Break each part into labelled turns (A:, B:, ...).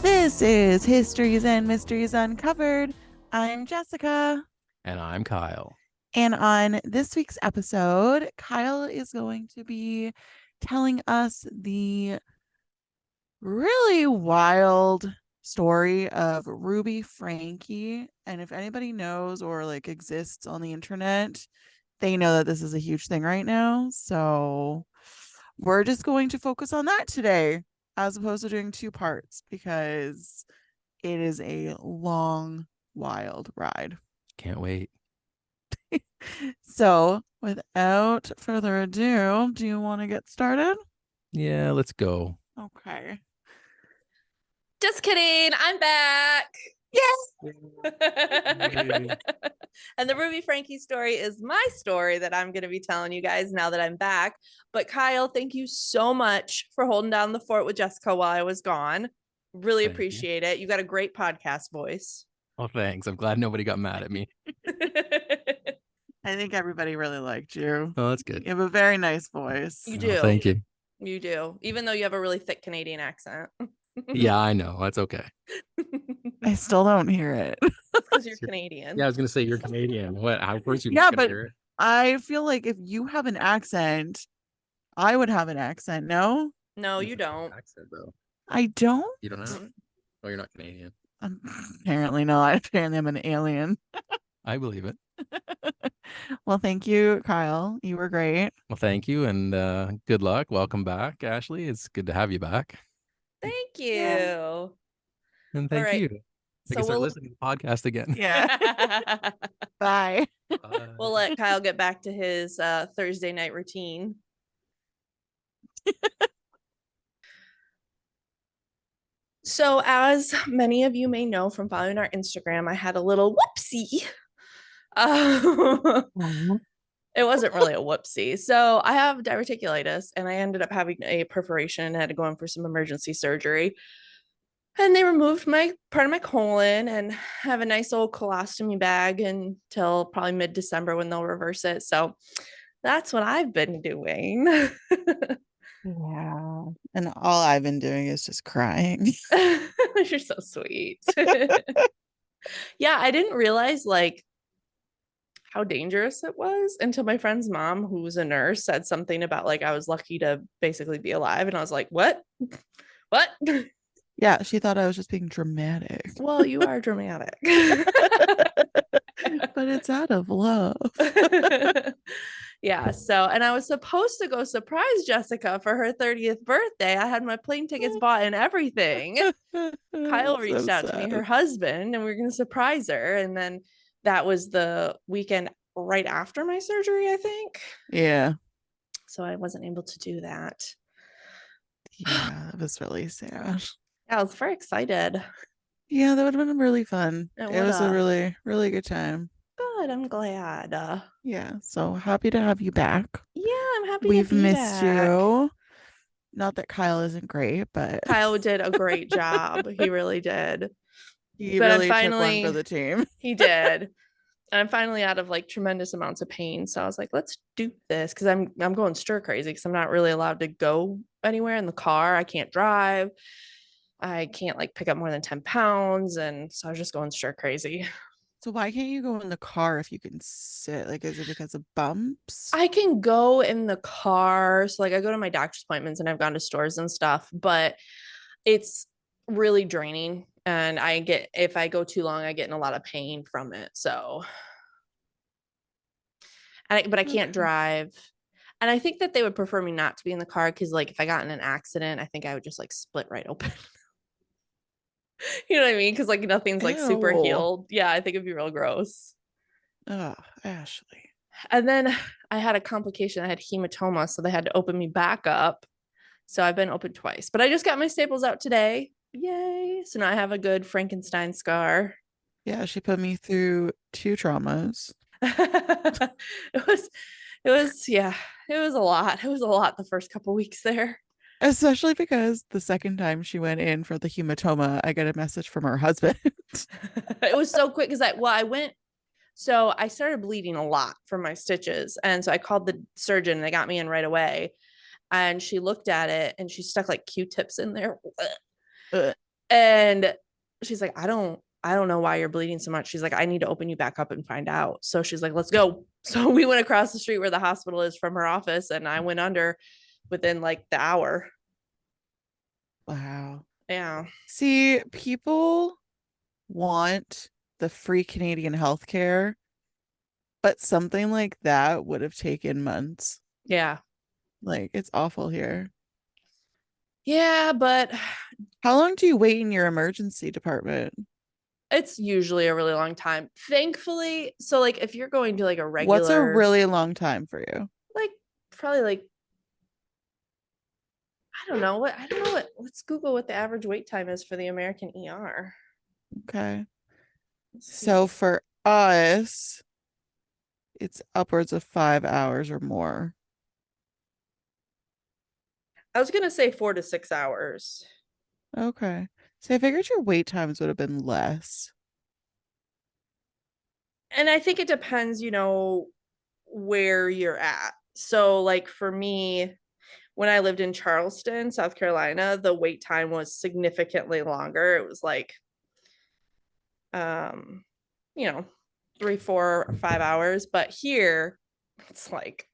A: This is Histories and Mysteries Uncovered. I'm Jessica.
B: And I'm Kyle.
A: And on this week's episode, Kyle is going to be telling us the really wild story of Ruby Franke. And if anybody knows or like exists on the internet, they know that this is a huge thing right now. So we're just going to focus on that today, as opposed to doing two parts, because it is a long, wild ride.
B: Can't wait.
A: So, without further ado, do you want to get started?
B: Yeah, let's go.
A: Okay.
C: Just kidding. I'm back.
A: Yes.
C: And the Ruby Franke story is my story that I'm going to be telling you guys now that I'm back. But Kyle, thank you so much for holding down the fort with Jessica while I was gone. Really
B: Thank
C: appreciate it. You got a great podcast voice.
B: Oh, thanks. I'm glad nobody got mad at me.
A: I think everybody really liked you.
B: Oh, that's good.
A: You have a very nice voice.
C: You do.
B: Thank you.
C: You do. Even though you have a really thick Canadian accent.
B: Yeah, I know. That's okay.
A: I still don't hear it.
C: Because you're Canadian.
B: Yeah, I was gonna say you're Canadian. What? Of course you.
A: Yeah, but I feel like if you have an accent, I would have an accent. No,
C: No, you don't.
B: Accent though.
A: I don't.
B: You don't have. Oh, you're not Canadian.
A: Apparently not. Apparently, I'm an alien.
B: I believe it.
A: Well, thank you, Kyle. You were great.
B: Well, thank you, and good luck. Welcome back, Ashley. It's good to have you back.
C: Thank you.
A: Yeah.
B: And thank
C: right.
B: you. I can start listening to the podcast again.
A: Yeah. Bye.
C: We'll let Kyle get back to his Thursday night routine. So, as many of you may know from following our Instagram, I had a little whoopsie. It wasn't really a whoopsie. So, I have diverticulitis, and I ended up having a perforation and had to go in for some emergency surgery. And they removed my part of my colon and have a nice old colostomy bag until probably mid-December when they'll reverse it. So that's what I've been doing.
A: Yeah. And all I've been doing is just crying.
C: You're so sweet. Yeah, I didn't realize like how dangerous it was until my friend's mom, who was a nurse, said something about like I was lucky to basically be alive. And I was like, what? What?
A: Yeah, she thought I was just being dramatic.
C: Well, you are dramatic.
A: But it's out of love.
C: Yeah, so and I was supposed to go surprise Jessica for her 30th birthday. I had my plane tickets bought and everything. Kyle reached out to me, her husband, and we were going to surprise her. And then that was the weekend right after my surgery, I think.
A: Yeah.
C: So I wasn't able to do that.
A: Yeah, it was really sad.
C: I was very excited.
A: Yeah, that would have been really fun. It was a really, really good time.
C: Good, I'm glad.
A: Yeah, so happy to have you back.
C: Yeah, I'm happy
A: We've
C: to be
A: missed
C: back.
A: you. Not that Kyle isn't great, but
C: Kyle did a great job. He really did.
A: He
C: But
A: really took one for the team.
C: He did. And I'm finally out of like tremendous amounts of pain. So I was like, let's do this, because I'm going stir crazy because I'm not really allowed to go anywhere in the car. I can't drive. I can't like pick up more than 10 pounds. And so I was just going stir crazy.
A: So why can't you go in the car if you can sit? Like, is it because of bumps?
C: I can go in the car. So like I go to my doctor's appointments and I've gone to stores and stuff, but it's really draining. And if I go too long, I get in a lot of pain from it. So, but I can't drive. And I think that they would prefer me not to be in the car because like if I got in an accident, I think I would just like split right open. You know what I mean? Because like nothing's like super healed. Yeah, I think it'd be real gross.
A: Oh, Ashley.
C: And then I had a complication. I had hematoma, so they had to open me back up. So I've been open twice, but I just got my staples out today. Yay. So now I have a good Frankenstein scar.
A: Yeah, she put me through 2 traumas.
C: It was a lot. It was a lot the first couple weeks there.
A: Especially because the second time she went in for the hematoma, I got a message from her husband.
C: It was so quick because so I started bleeding a lot from my stitches. And so I called the surgeon and they got me in right away. And she looked at it and she stuck like Q-tips in there. And she's like, I don't know why you're bleeding so much. She's like, I need to open you back up and find out. So she's like, let's go. So we went across the street where the hospital is from her office, and I went under within like the hour.
A: Wow.
C: Yeah.
A: See, people want the free Canadian healthcare, but something like that would have taken months.
C: Yeah.
A: Like, it's awful here.
C: Yeah, but
A: How long do you wait in your emergency department?
C: it's usually a really long time. Thankfully, so like if you're going to like a
A: What's a
C: regular,
A: really long time for you?
C: like probably like I don't know what let's Google what the average wait time is for the American ER.
A: Okay.
C: Let's
A: So
C: see.
A: for us, it's upwards of 5 hours or more.
C: I was gonna say 4 to 6 hours.
A: Okay. So I figured your wait times would have been less.
C: And I think it depends, where you're at. So like for me, when I lived in Charleston, South Carolina, the wait time was significantly longer. It was like um, you know, 3, 4, 5 hours. But here it's like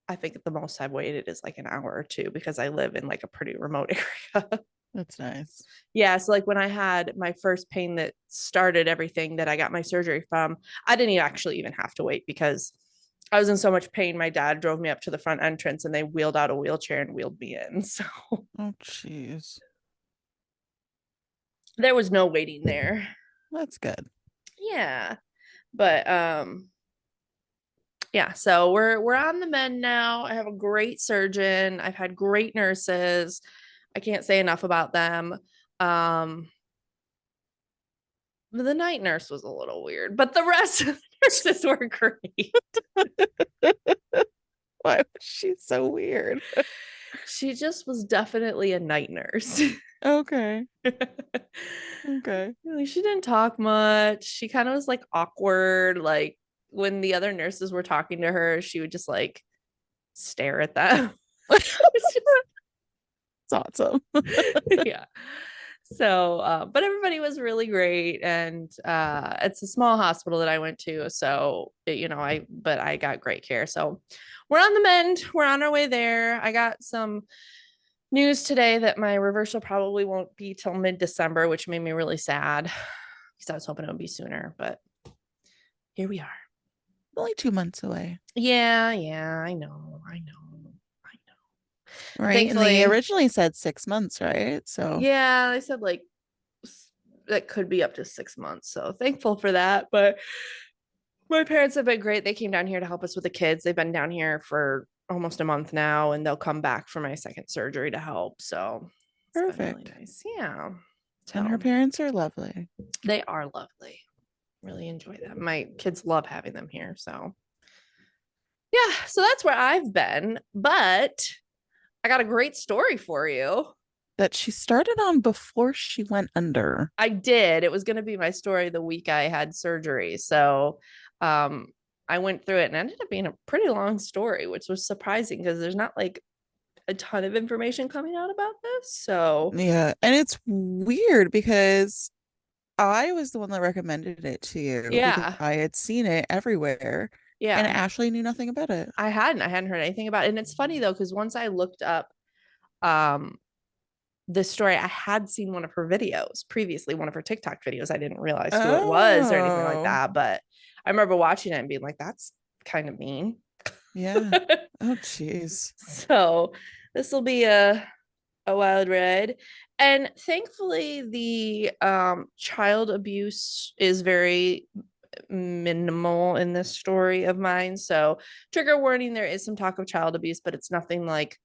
C: I think the most I've waited is like an hour or two because I live in like a pretty remote area.
A: That's nice.
C: Yeah. So like when I had my first pain that started everything that I got my surgery from, I didn't actually even have to wait because I was in so much pain. My dad drove me up to the front entrance and they wheeled out a wheelchair and wheeled me in. So
A: Oh, jeez.
C: there was no waiting there.
A: That's good.
C: Yeah. But yeah, so we're on the mend now. I have a great surgeon. I've had great nurses. I can't say enough about them. Um the night nurse was a little weird, but the rest of the nurses were great.
A: Why was she so weird?
C: She just was definitely a night nurse.
A: Okay. Okay.
C: Really, she didn't talk much. She kind of was like awkward. Like when the other nurses were talking to her, she would just like stare at them. It's
A: It's awesome.
C: yeah. So, but everybody was really great, and it's a small hospital that I went to, so but I got great care. So, we're on the mend. We're on our way there. I got some news today that my reversal probably won't be till mid-December, which made me really sad because I was hoping it would be sooner, but here we are.
A: Only 2 months away.
C: Yeah, I know.
A: Right. And they
C: Thankfully,
A: originally said 6 months, right? So
C: yeah, they said like that could be up to 6 months. So thankful for that. But my parents have been great. They came down here to help us with the kids. They've been down here for almost a month now, and they'll come back for my second surgery to help. So it's been really
A: perfect.
C: nice. Yeah.
A: And her
C: So
A: parents are lovely.
C: they are lovely. Really enjoy them. My kids love having them here. So yeah, so that's where I've been. But I got a great story for you.
A: That she started on before she went under.
C: I did. It was going to be my story the week I had surgery. So I went through it and it ended up being a pretty long story, which was surprising because there's not like a ton of information coming out about this. So
A: Yeah. And it's weird because I was the one that recommended it to you because
C: yeah,
A: I had seen it everywhere and
C: yeah.
A: Ashley knew nothing about it.
C: I hadn't heard anything about it. And it's funny though, because once I looked up um this story, I had seen one of her videos previously, one of her TikTok videos. I didn't realize who it was or anything like
A: Oh,
C: that, but I remember watching it and being like, that's kind of mean.
A: yeah. Oh, jeez.
C: So this will be a wild ride. And thankfully the child abuse is very minimal in this story of mine. So trigger warning, there is some talk of child abuse, but it's nothing like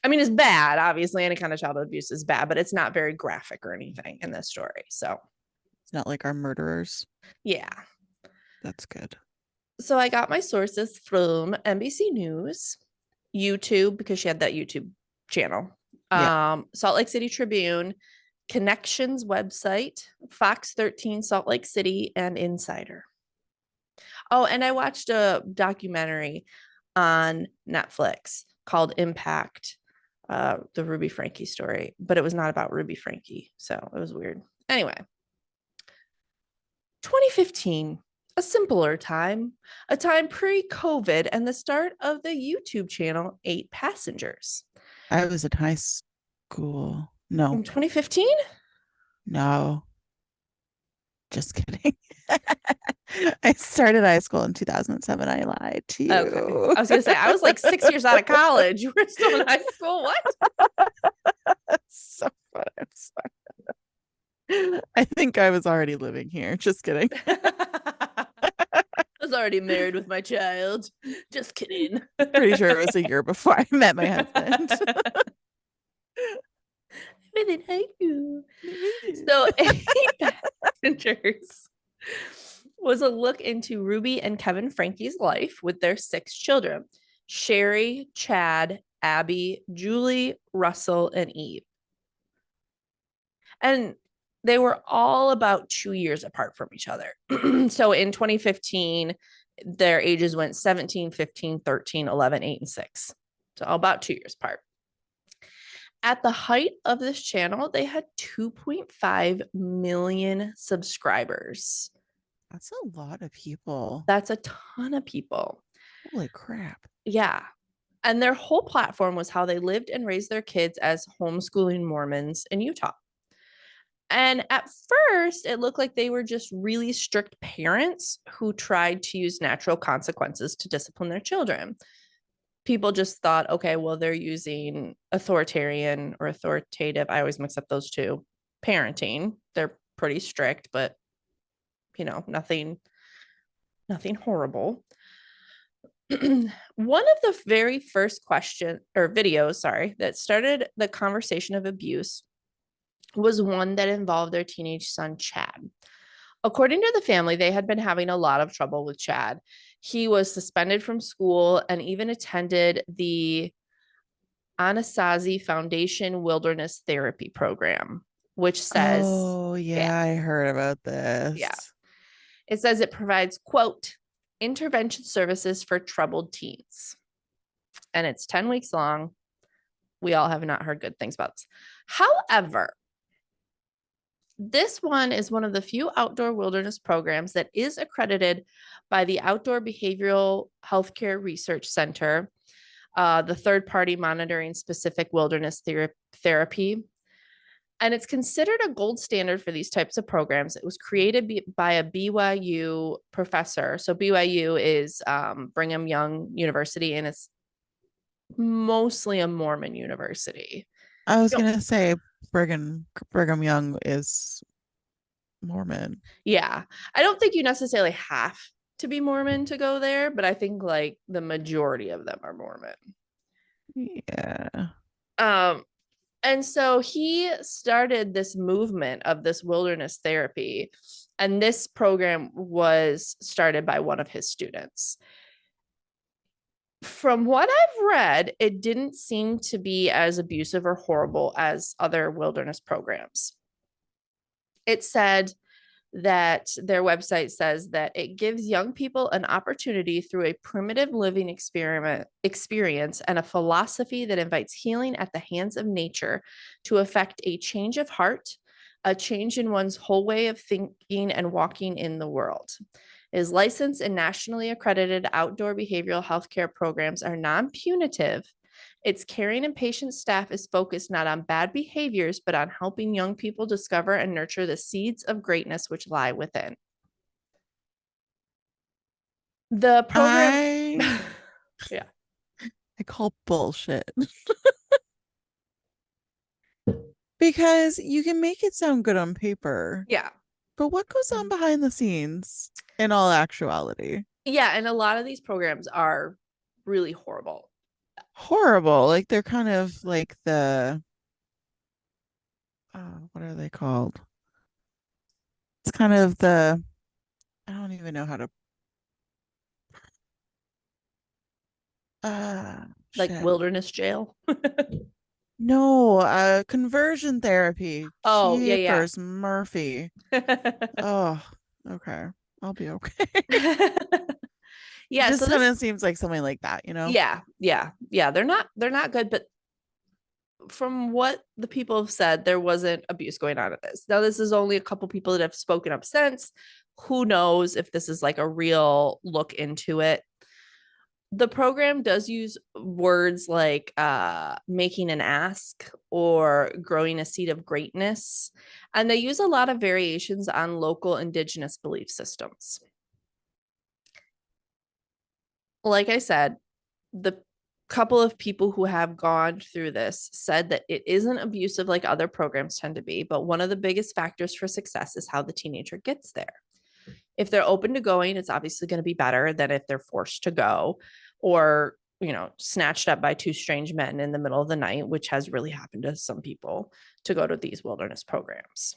C: I mean, it's bad. Obviously, any kind of child abuse is bad, but it's not very graphic or anything in this story. So,
A: It's not like our murderers.
C: yeah.
A: That's good.
C: So, I got my sources from NBC News, YouTube, because she had that YouTube channel,
A: Yeah.
C: Salt Lake City Tribune, Connections website, Fox 13 Salt Lake City, and Insider. Oh, and I watched a documentary on Netflix called Impact. the Ruby Franke story, but it was not about Ruby Franke. So it was weird. Anyway, 2015, a simpler time, a time pre-COVID and the start of the YouTube channel 8 Passengers.
A: I was in high school. No,
C: In 2015?
A: no, just kidding. I started high school in 2007. I lied to you.
C: Okay. I was going to say, I was like 6 years out of college. You were still in high school. What?
A: That's so fun. I'm sorry. I think I was already living here. Just kidding.
C: I was already married with my child. Just kidding.
A: Pretty sure it was a year before I met my husband.
C: Really like you. So 8 Passengers was a look into Ruby and Kevin Franke's life with their 6 children: Sherry, Chad, Abby, Julie, Russell, and Eve. And they were all about 2 years apart from each other. So in 2015, their ages went 17, 15, 13, 11, 8, and 6. So all about 2 years apart. At the height of this channel, they had 2.5 million subscribers.
A: That's a lot of people.
C: That's a ton of people.
A: Holy crap.
C: Yeah. And their whole platform was how they lived and raised their kids as homeschooling Mormons in Utah. And at first, it looked like they were just really strict parents who tried to use natural consequences to discipline their children. People just thought, okay, well, they're using authoritarian or authoritative, I always mix up those two, parenting. They're pretty strict, but nothing horrible. One of the very first videos, that started the conversation of abuse was one that involved their teenage son, Chad. According to the family, they had been having a lot of trouble with Chad. He was suspended from school and even attended the Anasazi Foundation Wilderness Therapy Program, which says,
A: oh, yeah, I heard about this.
C: Yeah. It says it provides, quote, intervention services for troubled teens. And it's 10 weeks long. We all have not heard good things about this. However, this one is one of the few outdoor wilderness programs that is accredited by the Outdoor Behavioral Healthcare Research Center, the third party monitoring specific wilderness therapy. And it's considered a gold standard for these types of programs. It was created by a BYU professor. So BYU is Brigham Young University, and it's mostly a Mormon university.
A: I was going to say Brigham Young is Mormon.
C: Yeah. I don't think you necessarily have to be Mormon to go there, but I think like the majority of them are Mormon.
A: Yeah.
C: And so he started this movement of this wilderness therapy, and this program was started by one of his students. From what I've read, it didn't seem to be as abusive or horrible as other wilderness programs. It said that their website says that it gives young people an opportunity through a primitive living experience and a philosophy that invites healing at the hands of nature to effect a change of heart, a change in one's whole way of thinking and walking in the world. It is licensed and nationally accredited. Outdoor behavioral healthcare programs are non-punitive. Its caring and patient staff is focused not on bad behaviors, but on helping young people discover and nurture the seeds of greatness which lie within. The program... Yeah.
A: I call bullshit. Because you can make it sound good on paper.
C: Yeah.
A: But what goes on behind the scenes in all actuality?
C: Yeah, and a lot of these programs are really horrible.
A: Horrible. Like they're kind of like the what are they called? It's kind of the I don't even know how to
C: like
A: shit.
C: wilderness jail.
A: No, conversion therapy.
C: Oh, yeah.
A: Jeepers Murphy. Oh, okay. I'll be okay.
C: Yeah,
A: Just
C: so
A: kind of seems like something like that, you know?
C: Yeah. They're not good, but from what the people have said, there wasn't abuse going on at this. Now, this is only a couple people that have spoken up since. Who knows if this is like a real look into it? The program does use words like making an ask or growing a seed of greatness. And they use a lot of variations on local indigenous belief systems. Like I said, the couple of people who have gone through this said that it isn't abusive like other programs tend to be, but one of the biggest factors for success is how the teenager gets there. If they're open to going, it's obviously going to be better than if they're forced to go or, snatched up by two strange men in the middle of the night, which has really happened to some people to go to these wilderness programs.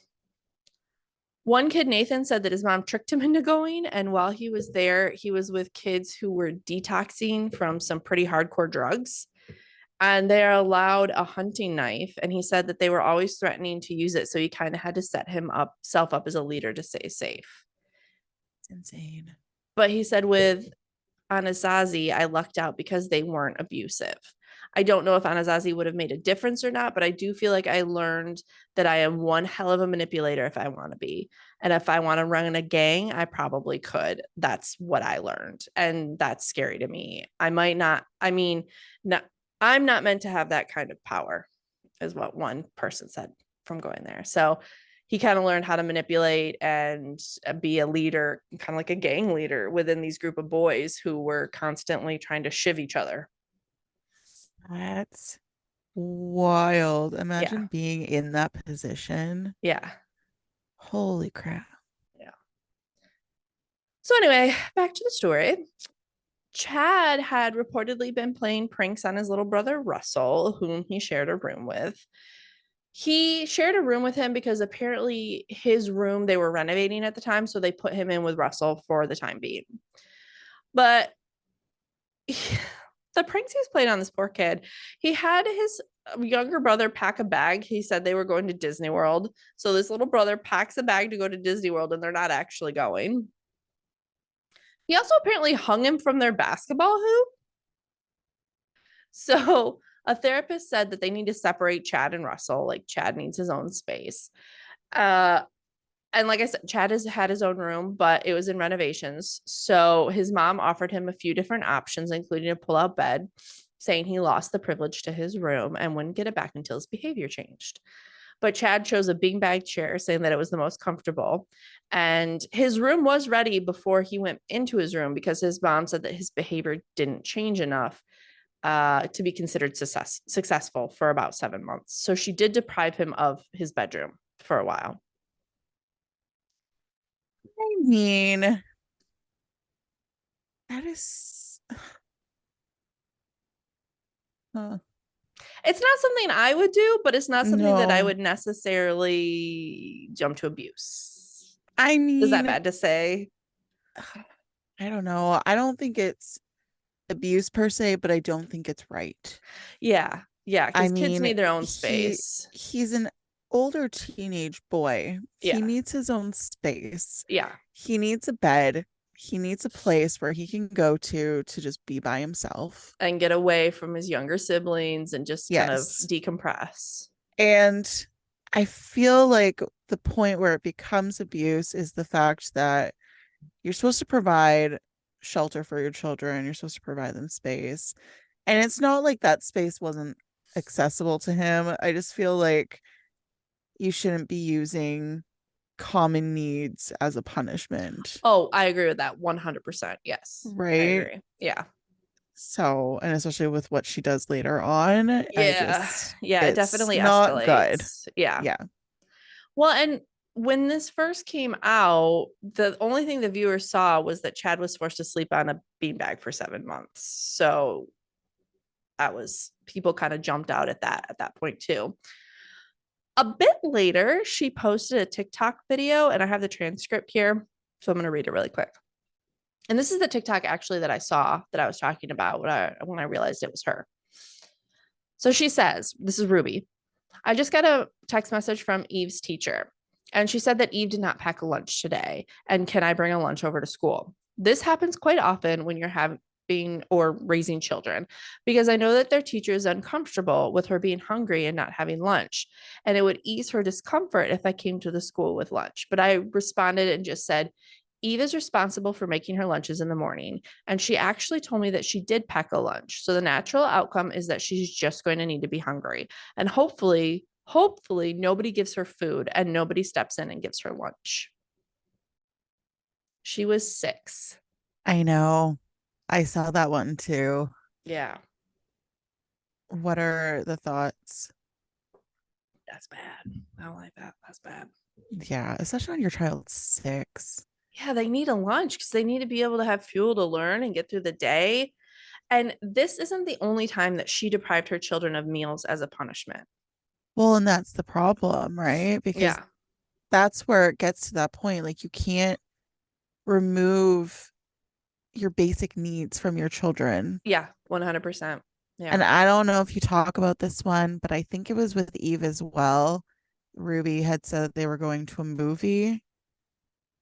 C: One kid, Nathan, said that his mom tricked him into going. And while he was there, he was with kids who were detoxing from some pretty hardcore drugs. And they are allowed a hunting knife. And he said that they were always threatening to use it. So he kind of had to set himself up as a leader to stay safe.
A: It's insane.
C: But he said with Anasazi, I lucked out because they weren't abusive. I don't know if Anasazi would have made a difference or not, but I do feel like I learned that I am one hell of a manipulator if I want to be. And if I want to run a gang, I probably could. That's what I learned. And that's scary to me. I'm not meant to have that kind of power, is what one person said from going there. So he kind of learned how to manipulate and be a leader, kind of like a gang leader within these group of boys who were constantly trying to shiv each other.
A: That's wild. Imagine being in that position.
C: Yeah.
A: Holy crap.
C: Yeah. So anyway, back to the story. Chad had reportedly been playing pranks on his little brother, Russell, whom he shared a room with. He shared a room with him because apparently his room they were renovating at the time, so they put him in with Russell for the time being. But the pranks he was playing on this poor kid, he had his younger brother pack a bag. He said they were going to Disney World. So this little brother packs a bag to go to Disney World and they're not actually going. He also apparently hung him from their basketball hoop. So a therapist said that they need to separate Chad and Russell. Like Chad needs his own space. And like I said, Chad has had his own room, but it was in renovations. So his mom offered him a few different options, including a pull-out bed, saying he lost the privilege to his room and wouldn't get it back until his behavior changed. But Chad chose a beanbag chair, saying that it was the most comfortable. And his room was ready before he went into his room because his mom said that his behavior didn't change enough to be considered successful for about 7 months. So she did deprive him of his bedroom for a while.
A: I mean, that is.
C: It's not something I would do, but it's not something that I
A: No.
C: would necessarily jump to abuse.
A: I mean,
C: Is that bad to say?
A: I don't know. I don't think it's abuse per se, but I don't think it's right.
C: Yeah. Yeah.
A: I
C: Because kids
A: mean,
C: need their own space.
A: he's an older teenage boy.
C: Yeah.
A: He needs his own space.
C: Yeah.
A: He needs a bed. He needs a place where he can go to just be by himself.
C: And get away from his younger siblings and just kind of
A: Yes.
C: decompress.
A: And I feel like the point where it becomes abuse is the fact that you're supposed to provide shelter for your children. You're supposed to provide them space. And it's not like that space wasn't accessible to him. I just feel like you shouldn't be using common needs as a punishment.
C: Oh, I agree with that 100%. Yes.
A: Right.
C: I agree. Yeah.
A: So, and especially with what she does later on,
C: Yeah. Yeah. It definitely
A: not
C: escalates.
A: good.
C: Yeah.
A: Yeah.
C: Well, and when this first came out, the only thing the viewers saw was that Chad was forced to sleep on a beanbag for 7 months. So people kind of jumped out at that point too. A bit later, she posted a TikTok video, and I have the transcript here. So I'm going to read it really quick. And this is the TikTok actually that I saw that I was talking about when I realized it was her. So she says, this is Ruby. I just got a text message from Eve's teacher. And she said that Eve did not pack a lunch today. And can I bring a lunch over to school? This happens quite often when you're being or raising children, because I know that their teacher is uncomfortable with her being hungry and not having lunch. And it would ease her discomfort if I came to the school with lunch. But I responded and just said, Eve is responsible for making her lunches in the morning. And she actually told me that she did pack a lunch. So the natural outcome is that she's just going to need to be hungry. And hopefully nobody gives her food and nobody steps in and gives her lunch. She was 6.
A: I know. I saw that one too.
C: Yeah,
A: What are the thoughts?
C: that's bad. I don't like that. That's bad.
A: Yeah, especially when your child's 6.
C: Yeah, they need a lunch because they need to be able to have fuel to learn and get through the day. And this isn't the only time that she deprived her children of meals as a punishment.
A: Well, and that's the problem, right? Because
C: Yeah.
A: that's where it gets to that point. Like, you can't remove your basic needs from your children.
C: Yeah, 100%. Yeah.
A: And I don't know if you talk about this one, but I think it was with Eve as well. Ruby had said they were going to a movie,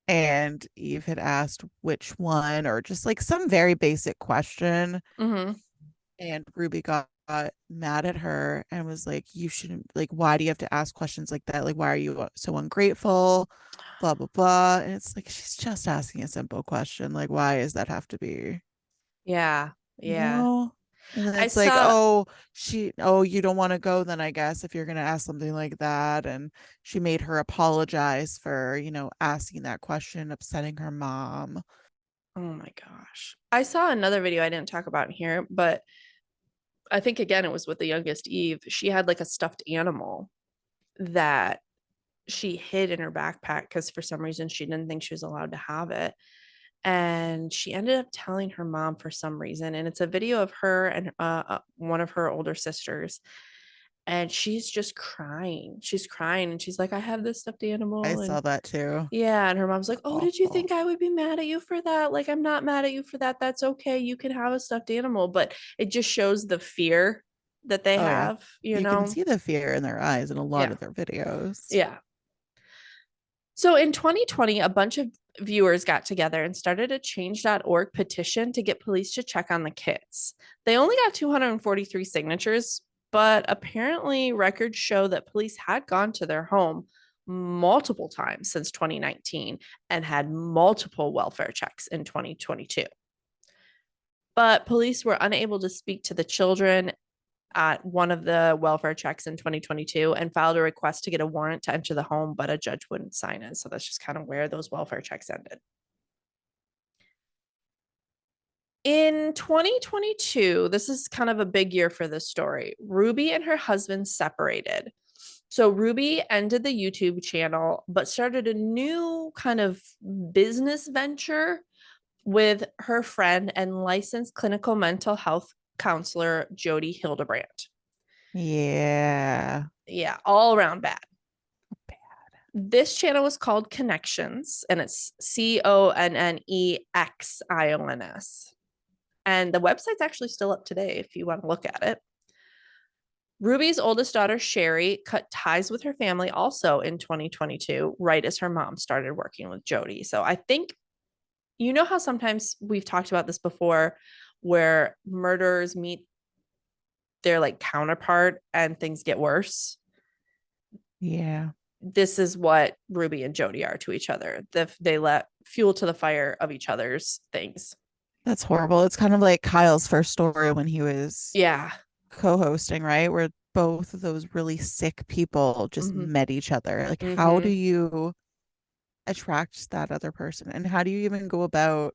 A: and Eve had asked which one, or just like some very basic question.
C: Mm-hmm.
A: And Ruby got mad at her and was like, you shouldn't, like, why do you have to ask questions like that? Like, why are you so ungrateful? Blah, blah, blah. And it's like, she's just asking a simple question. Like, why does that have to be,
C: Yeah.
A: you
C: Yeah.
A: know? And then
C: I
A: it's like,
C: saw,
A: oh, you don't want to go then, I guess, if you're going to ask something like that. And she made her apologize for, asking that question, upsetting her mom.
C: oh my gosh. I saw another video I didn't talk about here, but I think again it was with the youngest Eve. She had like a stuffed animal that she hid in her backpack because for some reason she didn't think she was allowed to have it. And she ended up telling her mom for some reason. And it's a video of her and one of her older sisters. And she's just crying. She's crying and she's like, I have this stuffed
A: I
C: animal.
A: saw
C: And
A: that too.
C: yeah. And her mom's like, oh, did you
A: Awful.
C: think I would be mad at you for that? Like, I'm not mad at you for that. That's okay. You can have a stuffed animal. But it just shows the fear that they
A: Oh, yeah.
C: have, you
A: You can
C: know?
A: see the fear in their eyes in a lot
C: Yeah.
A: of their videos.
C: Yeah. So in 2020, a bunch of viewers got together and started a change.org petition to get police to check on the kids. They only got 243 signatures, but apparently records show that police had gone to their home multiple times since 2019 and had multiple welfare checks in 2022. But police were unable to speak to the children at one of the welfare checks in 2022 and filed a request to get a warrant to enter the home, but a judge wouldn't sign it. So that's just kind of where those welfare checks ended. In 2022, this is kind of a big year for this story. Ruby and her husband separated. So Ruby ended the YouTube channel, but started a new kind of business venture with her friend and licensed clinical mental health counselor, Jody Hildebrandt.
A: Yeah.
C: Yeah, all around bad. This channel was called Connections, and it's CONNEXIONS. And the website's actually still up today if you want to look at it. Ruby's oldest daughter, Sherry, cut ties with her family also in 2022, right as her mom started working with Jody. So I think, you know how sometimes we've talked about this before, where murderers meet their like counterpart and things get worse.
A: Yeah.
C: This is what Ruby and Jody are to each other. They let fuel to the fire of each other's things.
A: That's horrible. It's kind of like Kyle's first story when he was
C: Yeah.
A: co-hosting, right? Where both of those really sick people just
C: Mm-hmm.
A: met each other. Like, how do
C: Mm-hmm.
A: you attract that other person? And how do you even go about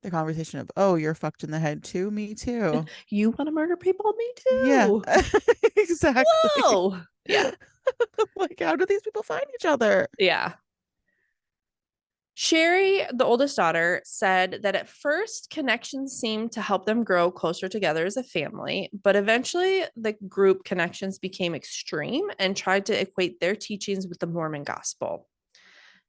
A: the conversation of, oh, you're fucked in the head too? Me too.
C: You want to murder people? Me
A: Yeah,
C: too.
A: exactly.
C: Whoa. Yeah.
A: Like, how do these people find each other?
C: Yeah. Sherry, the oldest daughter, said that at first connections seemed to help them grow closer together as a family, but eventually the group connections became extreme and tried to equate their teachings with the Mormon gospel.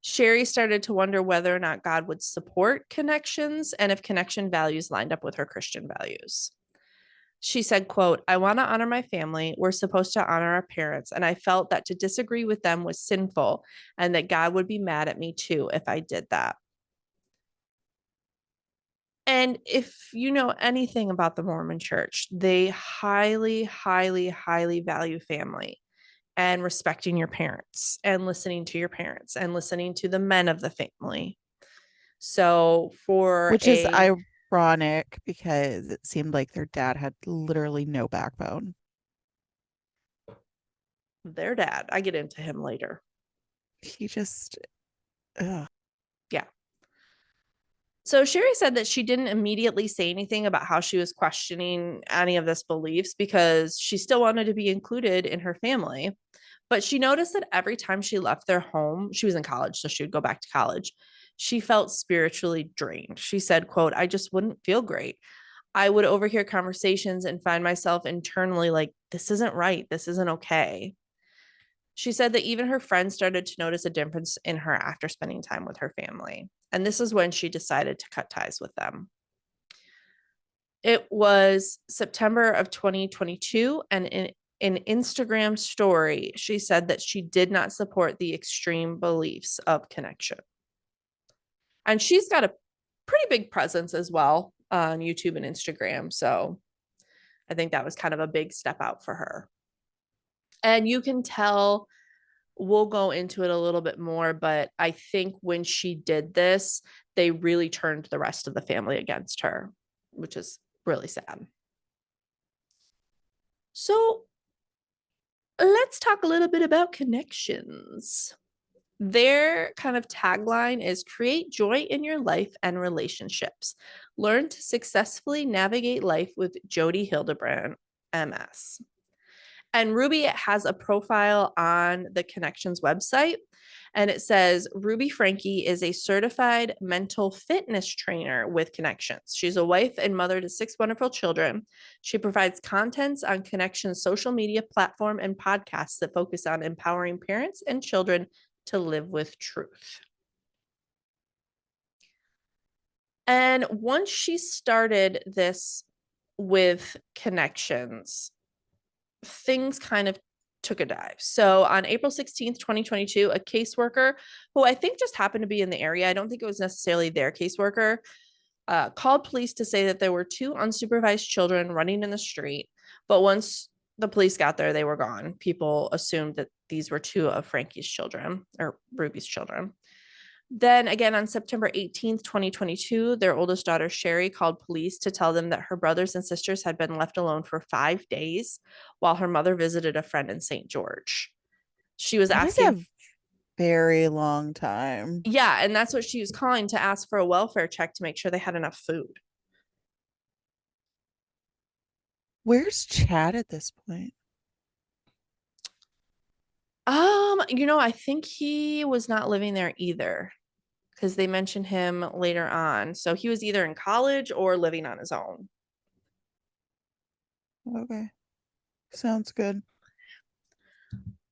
C: Sherry started to wonder whether or not God would support connections and if connection values lined up with her Christian values. She said, quote, I want to honor my family. We're supposed to honor our parents. And I felt that to disagree with them was sinful and that God would be mad at me too if I did that. And if you know anything about the Mormon church, they highly, highly, highly value family and respecting your parents and listening to your parents and listening to the men of the family. So for
A: Which is ironic because it seemed like their dad had literally no backbone.
C: their dad, I get into him later.
A: He just, ugh.
C: Yeah. So Sherry said that she didn't immediately say anything about how she was questioning any of this beliefs because she still wanted to be included in her family. But she noticed that every time she left their home, she was in college, so she would go back to college. She felt spiritually drained. She said, quote, I just wouldn't feel great. I would overhear conversations and find myself internally like, this isn't right. This isn't okay. She said that even her friends started to notice a difference in her after spending time with her family. And this is when she decided to cut ties with them. It was September of 2022. And in an Instagram story, she said that she did not support the extreme beliefs of connection. And she's got a pretty big presence as well on YouTube and Instagram. So I think that was kind of a big step out for her. And you can tell, we'll go into it a little bit more, but I think when she did this, they really turned the rest of the family against her, which is really sad. So let's talk a little bit about connections. Their kind of tagline is create joy in your life and relationships. Learn to successfully navigate life with Jody Hildebrand, MS. And Ruby has a profile on the Connections website. And it says Ruby Franke is a certified mental fitness trainer with Connections. She's a wife and mother to 6 wonderful children. She provides contents on Connections' social media platform and podcasts that focus on empowering parents and children to live with truth. And once she started this with Connections, things kind of took a dive. So on April 16th, 2022, a caseworker who I think just happened to be in the area, I don't think it was necessarily their caseworker, called police to say that there were 2 unsupervised children running in the street. But once the police got there, they were gone. People assumed that these were 2 of Frankie's children or Ruby's children. Then again, on September 18th, 2022, their oldest daughter, Sherry, called police to tell them that her brothers and sisters had been left alone for 5 days while her mother visited a friend in St. George. She was
A: That is
C: asking,
A: a very long time.
C: yeah, and that's what she was calling to ask for a welfare check to make sure they had enough food.
A: Where's Chad at this point?
C: I think he was not living there either because they mentioned him later on. So he was either in college or living on his own.
A: Okay. Sounds good.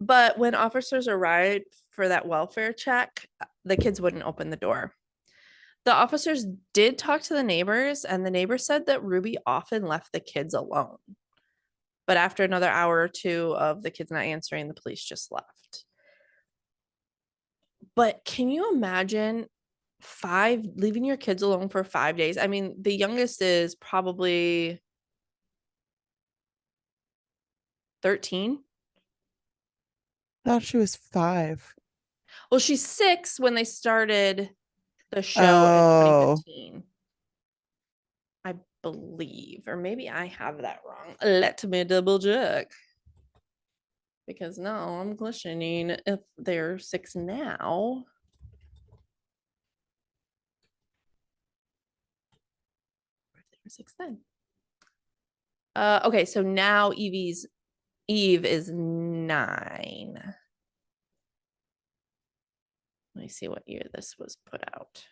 C: But when officers arrived for that welfare check, the kids wouldn't open the door. The officers did talk to the neighbors, and the neighbors said that Ruby often left the kids alone. But after another hour or 2 of the kids not answering, the police just left. But can you imagine leaving your kids alone for 5 days? I mean, the youngest is probably 13.
A: Thought she was 5.
C: Well, she's 6 when they started the show in
A: Oh,
C: 2015. I believe, or maybe I have that wrong. Let me double check. Because now I'm questioning if they're 6 now. Or if they were 6 then. Okay, so now Eve is 9. Let me see what year this was put out.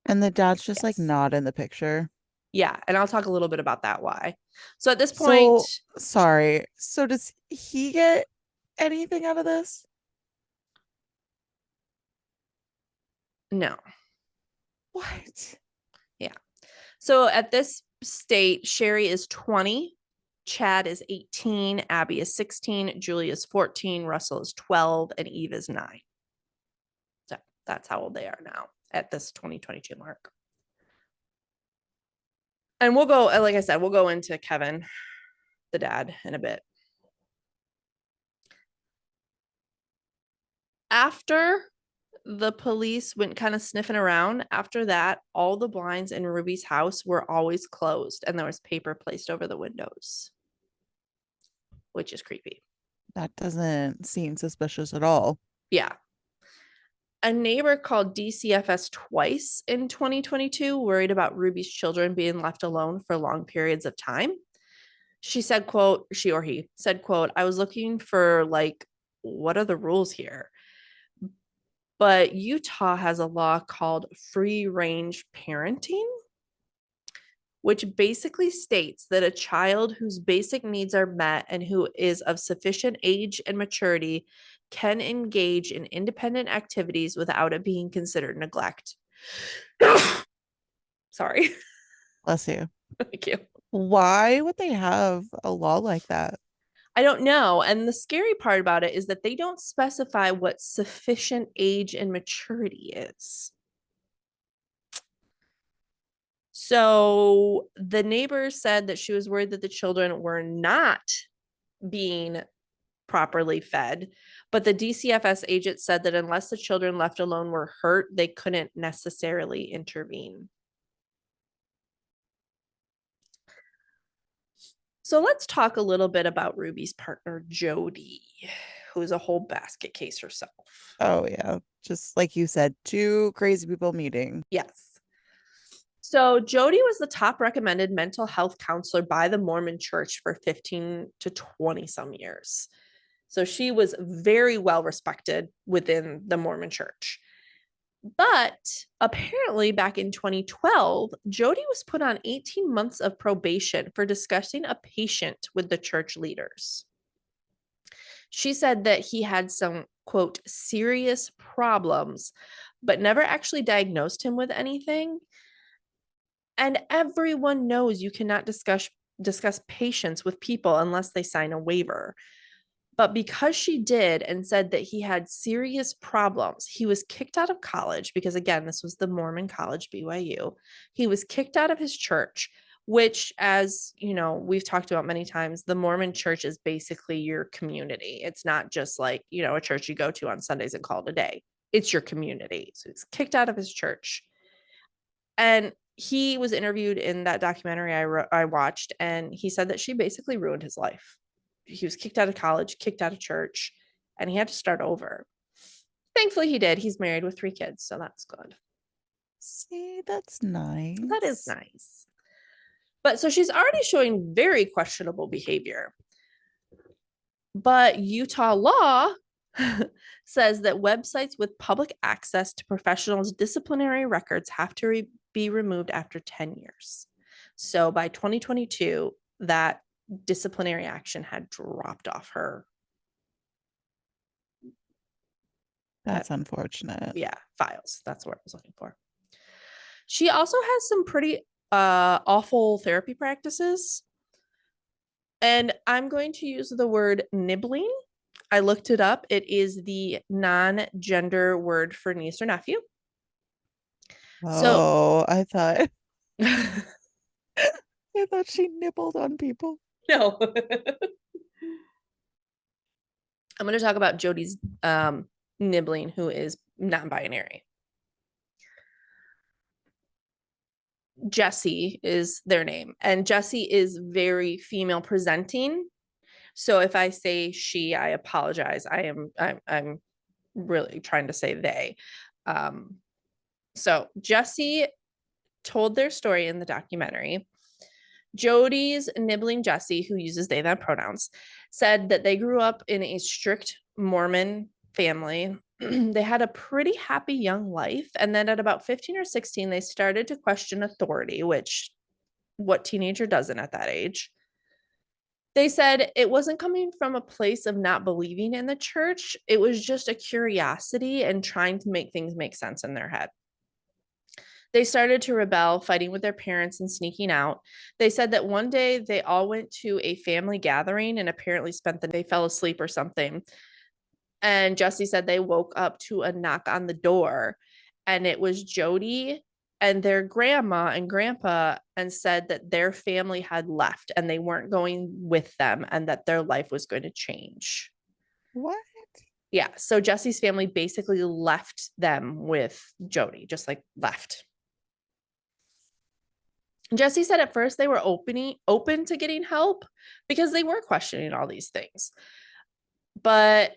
A: and the dad's just like
C: Yes.
A: not in the picture.
C: Yeah, and I'll talk a little bit about that why. So at this point,
A: So sorry. So does he get anything out of this?
C: no.
A: What?
C: Yeah. So at this state, Sherry is 20, Chad is 18, Abby is 16, Julie is 14, Russell is 12, and Eve is 9. So that's how old they are now at this 2022 mark. And we'll go, like I said, we'll go into Kevin, the dad, in a bit. After the police went kind of sniffing around, after that, all the blinds in Ruby's house were always closed and there was paper placed over the windows, which is creepy.
A: That doesn't seem suspicious at all.
C: Yeah. A neighbor called DCFS twice in 2022, worried about Ruby's children being left alone for long periods of time. She said, quote, she or he said, quote, I was looking for, like, what are the rules here? But Utah has a law called free range parenting, which basically states that a child whose basic needs are met and who is of sufficient age and maturity can engage in independent activities without it being considered neglect. Sorry.
A: Bless you.
C: Thank you.
A: Why would they have a law like that?
C: I don't know. And the scary part about it is that they don't specify what sufficient age and maturity is. So the neighbor said that she was worried that the children were not being properly fed, but the DCFS agent said that unless the children left alone were hurt, they couldn't necessarily intervene. So let's talk a little bit about Ruby's partner, Jody, who's a whole basket case herself.
A: Oh, yeah. Just like you said, two crazy people meeting.
C: Yes. So Jody was the top recommended mental health counselor by the Mormon Church for 15 to 20 some years. So she was very well respected within the Mormon Church. But apparently back in 2012, Jody was put on 18 months of probation for discussing a patient with the church leaders. She said that he had some, quote, serious problems, but never actually diagnosed him with anything. And everyone knows you cannot discuss patients with people unless they sign a waiver. But because she did and said that he had serious problems, he was kicked out of college because, again, this was the Mormon college, BYU. He was kicked out of his church, which, as you know, we've talked about many times, the Mormon church is basically your community. It's not just like, you know, a church you go to on Sundays and call it a day. It's your community. So he's kicked out of his church. And he was interviewed in that documentary I watched, and he said that she basically ruined his life. He was kicked out of college, kicked out of church, and he had to start over. Thankfully, he did. He's married with 3 kids, so that's good.
A: See, that's nice.
C: That is nice. But so she's already showing very questionable behavior. But Utah law says that websites with public access to professionals' disciplinary records have to be removed after 10 years. So by 2022, that disciplinary action had dropped off her.
A: That's unfortunate.
C: Yeah, files. That's what I was looking for. She also has some pretty awful therapy practices. And I'm going to use the word nibbling. I looked it up. It is the non-gender word for niece or nephew.
A: Oh, I thought I thought she nibbled on people.
C: No. I'm going to talk about Jody's nibbling, who is non-binary. Jessie is their name, and Jessie is very female presenting. So if I say she, I apologize. I'm really trying to say they. So Jessie told their story in the documentary. Jody's nibbling Jessie, who uses they them pronouns, said that they grew up in a strict Mormon family. They had a pretty happy young life. And then at about 15 or 16, they started to question authority, which what teenager doesn't at that age? They said it wasn't coming from a place of not believing in the church. It was just a curiosity and trying to make things make sense in their head. They started to rebel, fighting with their parents and sneaking out. They said that one day they all went to a family gathering and apparently they fell asleep or something. And Jessie said they woke up to a knock on the door, and it was Jody and their grandma and grandpa and said that their family had left and they weren't going with them and that their life was going to change.
A: What?
C: Yeah. So Jesse's family basically left them with Jody, just like left. Jesse said at first they were open to getting help because they were questioning all these things. But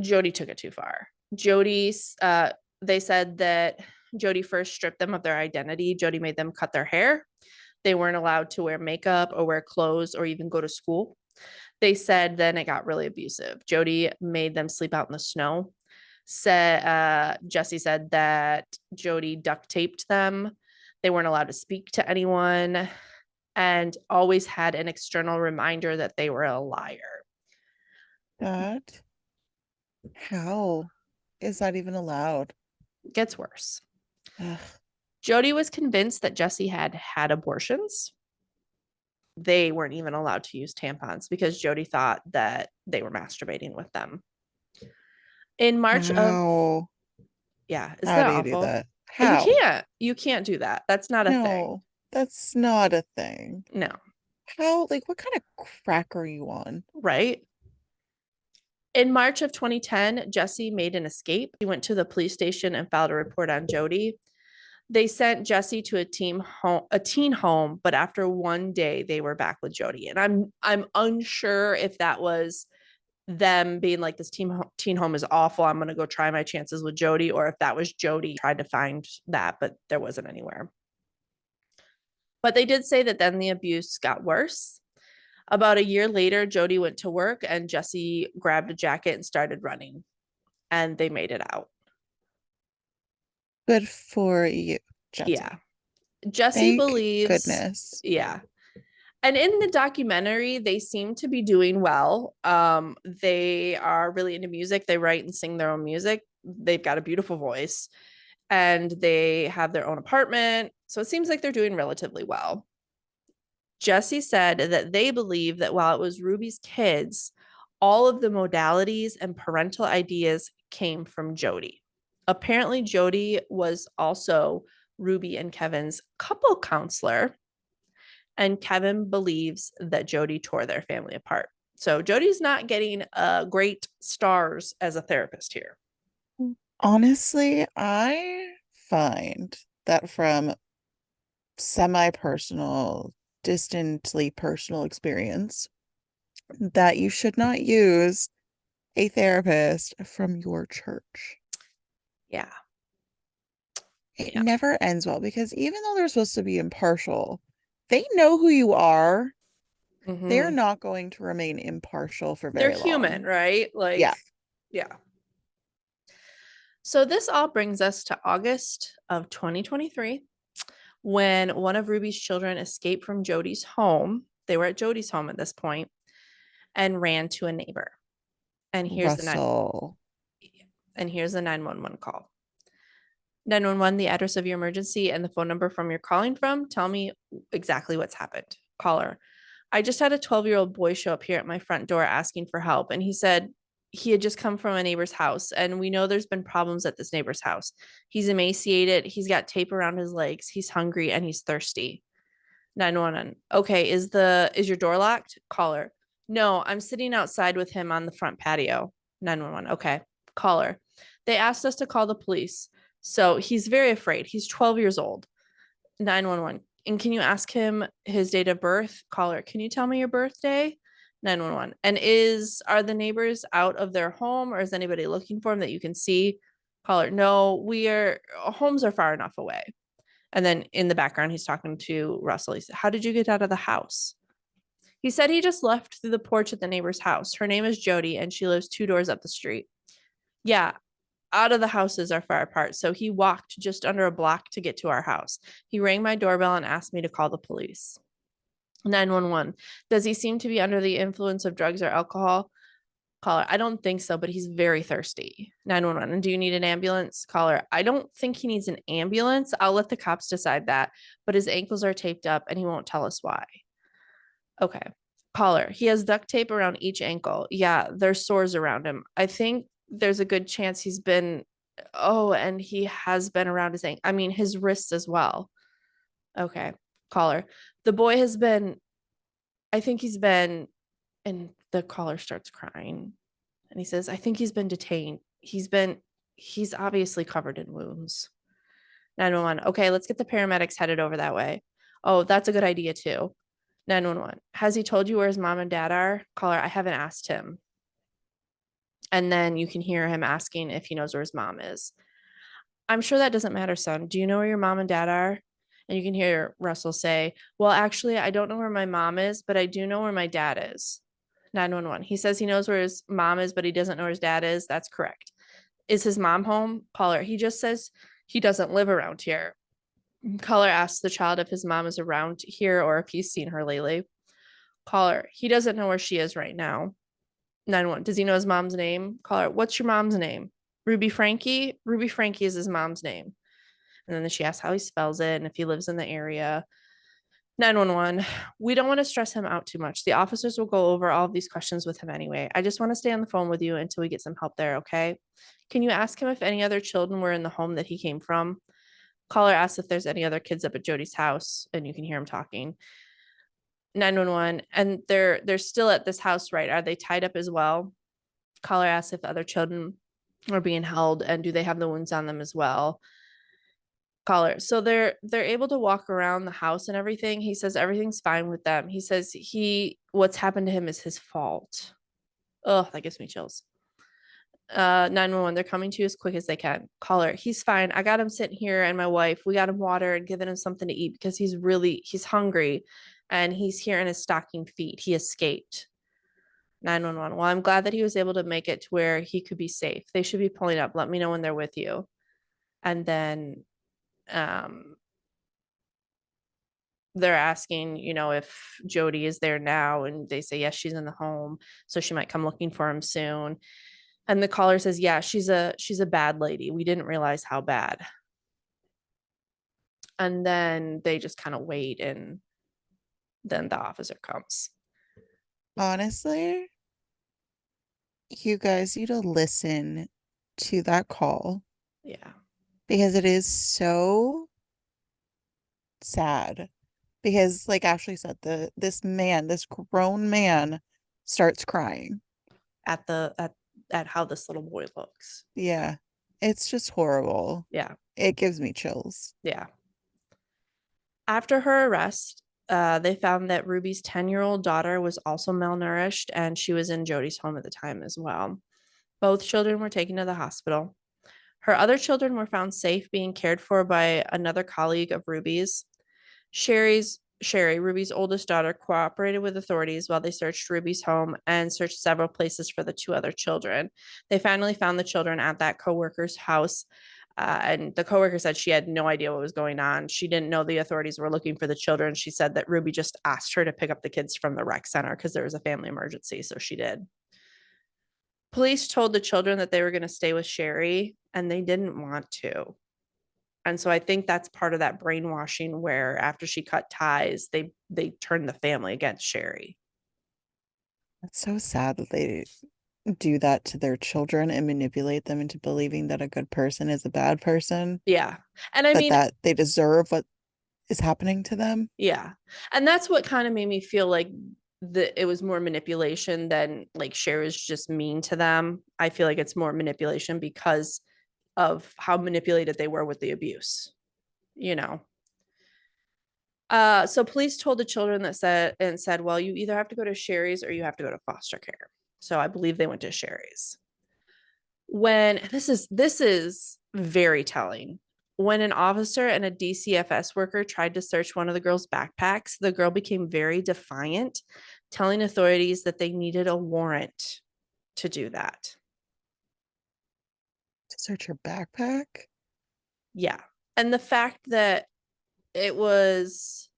C: Jody took it too far. They said that Jody first stripped them of their identity. Jody made them cut their hair. They weren't allowed to wear makeup or wear clothes or even go to school. They said then it got really abusive. Jody made them sleep out in the snow. Jesse said that Jody duct taped them. They weren't allowed to speak to anyone and always had an external reminder that they were a liar.
A: That? How is that even allowed?
C: It gets worse.
A: Ugh.
C: Jody was convinced that Jesse had had abortions. They weren't even allowed to use tampons because Jody thought that they were masturbating with them. In March of, yeah, isn't
A: How
C: that
A: do you do
C: awful?
A: that? How?
C: You can't do that. That's not a thing.
A: No, that's not a thing.
C: No,
A: How, like, what kind of crack are you on?
C: right? In March of 2010, Jesse made an escape. He went to the police station and filed a report on Jody. They sent Jesse to a teen home, but after one day they were back with Jody. And I'm unsure if that was them being like, this teen home is awful, I'm gonna go try my chances with Jody, or if that was Jody tried to find that, but there wasn't anywhere. But they did say that then the abuse got worse. About a year later, Jody went to work and Jesse grabbed a jacket and started running, and they made it out.
A: Good for you, Jesse.
C: Yeah. Jesse
A: Thank
C: believes,
A: goodness.
C: yeah. And in the documentary, they seem to be doing well. They are really into music. They write and sing their own music. They've got a beautiful voice and they have their own apartment. So it seems like they're doing relatively well. Jesse said that they believe that while it was Ruby's kids, all of the modalities and parental ideas came from Jody. Apparently, Jody was also Ruby and Kevin's couple counselor, and Kevin believes that Jody tore their family apart. So Jody's not getting great stars as a therapist here.
A: Honestly, I find that from semi-personal, distantly personal experience, that you should not use a therapist from your church.
C: Yeah.
A: It never ends well because even though they're supposed to be impartial, they know who you are. They're not going to remain impartial for very long.
C: They're human, right? Like, yeah. So this all brings us to August of 2023, when one of Ruby's children escaped from Jody's home. They were at Jody's home at this point and ran to a neighbor. And here's the 911 call. 911, the address of your emergency and the phone number from you're calling from. Tell me exactly what's happened. Caller, I just had a 12-year-old boy show up here at my front door asking for help. And he said he had just come from a neighbor's house. And we know there's been problems at this neighbor's house. He's emaciated. He's got tape around his legs. He's hungry and he's thirsty. 911. Okay, is your door locked? Caller, no, I'm sitting outside with him on the front patio. 911. Okay. Caller, they asked us to call the police. So he's very afraid. He's 12 years old. 911. And can you ask him his date of birth? Caller, can you tell me your birthday? 911. And are the neighbors out of their home, or is anybody looking for him that you can see? Caller, no, homes are far enough away. And then in the background, he's talking to Russell. He said, how did you get out of the house? He said he just left through the porch at the neighbor's house. Her name is Jody, and she lives 2 doors up the street. Yeah, out of the houses are far apart. So he walked just under a block to get to our house. He rang my doorbell and asked me to call the police. 911. Does he seem to be under the influence of drugs or alcohol? Caller, I don't think so, but he's very thirsty. 911. And do you need an ambulance? Caller, I don't think he needs an ambulance. I'll let the cops decide that, but his ankles are taped up and he won't tell us why. Okay. Caller, he has duct tape around each ankle. Yeah, there's sores around him. I think there's a good chance he's been Oh, and he has been around his I mean his wrists as well. Okay. Caller. The boy has been, I think he's been, and the caller starts crying. And he says, I think he's been detained. He's obviously covered in wounds. 911. Okay, let's get the paramedics headed over that way. Oh, that's a good idea too. 911. Has he told you where his mom and dad are? Caller, I haven't asked him. And then you can hear him asking if he knows where his mom is. I'm sure that doesn't matter, son. Do you know where your mom and dad are? And you can hear Russell say, well, actually, I don't know where my mom is, but I do know where my dad is. 911. He says he knows where his mom is, but he doesn't know where his dad is. That's correct. Is his mom home? Caller. He just says he doesn't live around here. Caller asks the child if his mom is around here or if he's seen her lately. Caller. He doesn't know where she is right now. 911. Does he know his mom's name? Caller. What's your mom's name? Ruby Franke? Ruby Franke is his mom's name. And then she asks how he spells it and if he lives in the area. 911. We don't want to stress him out too much. The officers will go over all of these questions with him anyway. I just want to stay on the phone with you until we get some help there, okay? Can you ask him if any other children were in the home that he came from? Caller asks if there's any other kids up at Jody's house, and you can hear him talking. 911. And they're still at this house, right? Are they tied up as well? Caller asks if other children are being held and do they have the wounds on them as well? Caller. So they're able to walk around the house and everything. He says everything's fine with them. He says what's happened to him is his fault. Oh, that gives me chills. 911, they're coming to you as quick as they can. Caller. He's fine. I got him sitting here and my wife, we got him water and given him something to eat because he's hungry and he's here in his stocking feet. He escaped. 911. Well, I'm glad that he was able to make it to where he could be safe. They should be pulling up. Let me know when they're with you. And then they're asking, if Jody is there now, and they say yes, she's in the home, so she might come looking for him soon. And the caller says, yeah, she's a bad lady. We didn't realize how bad. And then they just kind of wait, and then the officer comes.
A: Honestly, you guys need to listen to that call
C: Yeah.
A: because it is so sad. Because like Ashley said, this grown man starts crying.
C: At how this little boy looks.
A: Yeah. It's just horrible.
C: Yeah.
A: It gives me chills.
C: Yeah. After her arrest, they found that Ruby's 10-year-old daughter was also malnourished and she was in Jody's home at the time as well. Both children were taken to the hospital. Her other children were found safe being cared for by another colleague of Ruby's. Sherry, Ruby's oldest daughter, cooperated with authorities while they searched Ruby's home and searched several places for the two other children. They finally found the children at that coworker's house. And the coworker said she had no idea what was going on. She didn't know the authorities were looking for the children. She said that Ruby just asked her to pick up the kids from the rec center because there was a family emergency. So she did. Police told the children that they were going to stay with Sherry, and they didn't want to. And so I think that's part of that brainwashing where after she cut ties, they turned the family against Sherry.
A: It's so sad that they do that to their children and manipulate them into believing that a good person is a bad person,
C: Yeah. And I
A: but
C: mean,
A: that they deserve what is happening to them.
C: yeah. And that's what kind of made me feel like it was more manipulation than like Sherry's just mean to them. I feel like it's more manipulation because of how manipulated they were with the abuse, you know. So police told the children said, well, you either have to go to Sherry's or you have to go to foster care. So I believe they went to Sherry's. When this is very telling. When an officer and a DCFS worker tried to search one of the girl's backpacks, the girl became very defiant, telling authorities that they needed a warrant to do that.
A: To search her backpack?
C: Yeah. And the fact that it was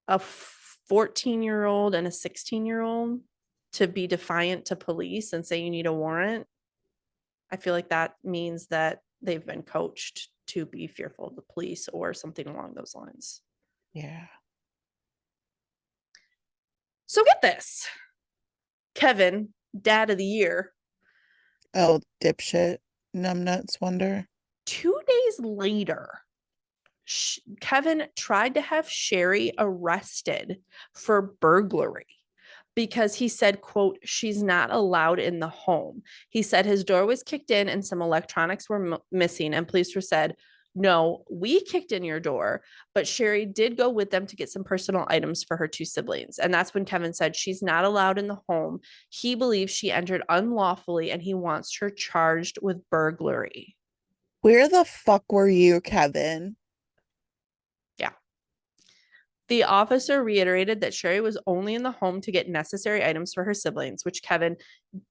C: a 14-year-old and a 16-year-old to be defiant to police and say you need a warrant, I feel like that means that they've been coached to be fearful of the police or something along those lines.
A: Yeah.
C: So get this. Kevin, dad of the year.
A: Oh, dipshit. Numbnuts wonder.
C: 2 days later, Kevin tried to have Sherry arrested for burglary because he said, quote, she's not allowed in the home. He said his door was kicked in and some electronics were missing, and police were said, no, we kicked in your door, but Sherry did go with them to get some personal items for her 2 siblings. And that's when Kevin said she's not allowed in the home. He believes she entered unlawfully and he wants her charged with burglary.
A: Where the fuck were you, Kevin?
C: Yeah. The officer reiterated that Sherry was only in the home to get necessary items for her siblings, which Kevin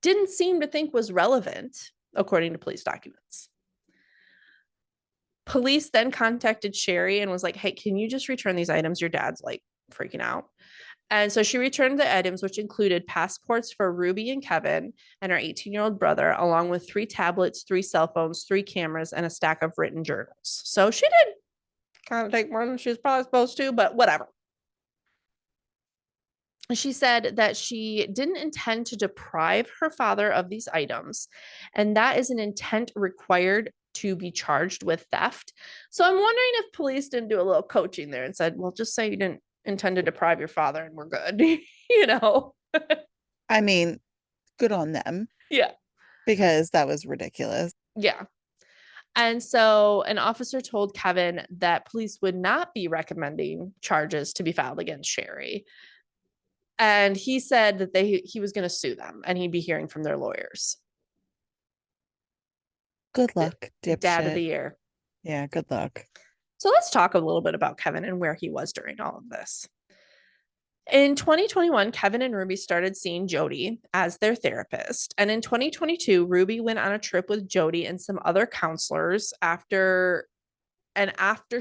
C: didn't seem to think was relevant, according to police documents. Police then contacted Sherry and was like, hey, can you just return these items? Your dad's like freaking out. And so she returned the items, which included passports for Ruby and Kevin and her 18-year-old brother, along with 3 tablets, 3 cell phones, 3 cameras, and a stack of written journals. So she did kind of take more than she was probably supposed to, but whatever. She said that she didn't intend to deprive her father of these items, and that is an intent required to be charged with theft. So I'm wondering if police didn't do a little coaching there and said, well, just say you didn't intend to deprive your father and we're good. You know?
A: I mean, good on them.
C: Yeah.
A: Because that was ridiculous.
C: Yeah. And so an officer told Kevin that police would not be recommending charges to be filed against Sherry. And he said that he was going to sue them and he'd be hearing from their lawyers.
A: Good luck, dipshit.
C: Dad of the year.
A: Yeah, good luck.
C: So let's talk a little bit about Kevin and where he was during all of this. In 2021, Kevin and Ruby started seeing Jody as their therapist. And in 2022, Ruby went on a trip with Jody and some other counselors after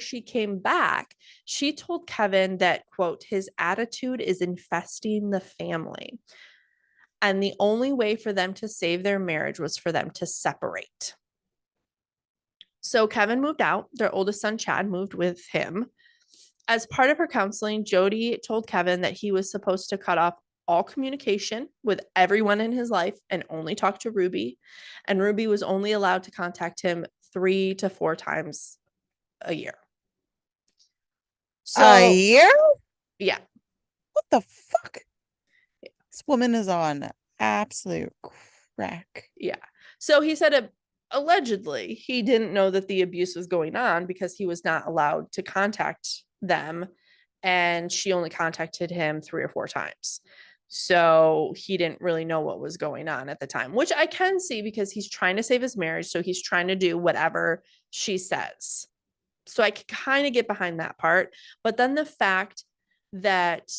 C: she came back, she told Kevin that, quote, his attitude is infesting the family. And the only way for them to save their marriage was for them to separate. So Kevin moved out. Their oldest son, Chad, moved with him. As part of her counseling, Jody told Kevin that he was supposed to cut off all communication with everyone in his life and only talk to Ruby. And Ruby was only allowed to contact him 3 to 4 times a year. So
A: a year?
C: Yeah.
A: What the fuck? Yeah. This woman is on absolute crack.
C: Yeah. So he said allegedly he didn't know that the abuse was going on because he was not allowed to contact them, and she only contacted him 3 or 4 times. So he didn't really know what was going on at the time, which I can see because he's trying to save his marriage. So he's trying to do whatever she says. So I could kind of get behind that part. But then the fact that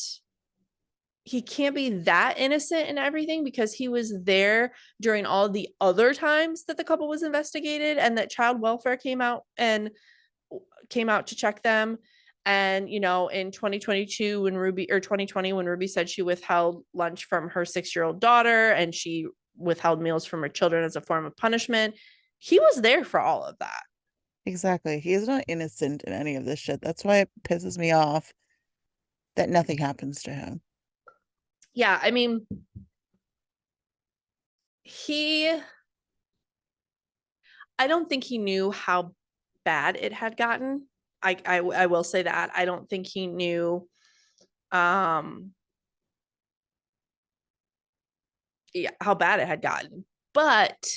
C: he can't be that innocent in everything because he was there during all the other times that the couple was investigated and that child welfare came out to check them. And, you know, in 2022, when 2020, when Ruby said she withheld lunch from her 6-year-old daughter and she withheld meals from her children as a form of punishment, he was there for all of that.
A: Exactly. He is not innocent in any of this shit. That's why it pisses me off that nothing happens to him.
C: Yeah, I mean, I don't think he knew how bad it had gotten. I will say that. I don't think he knew how bad it had gotten. But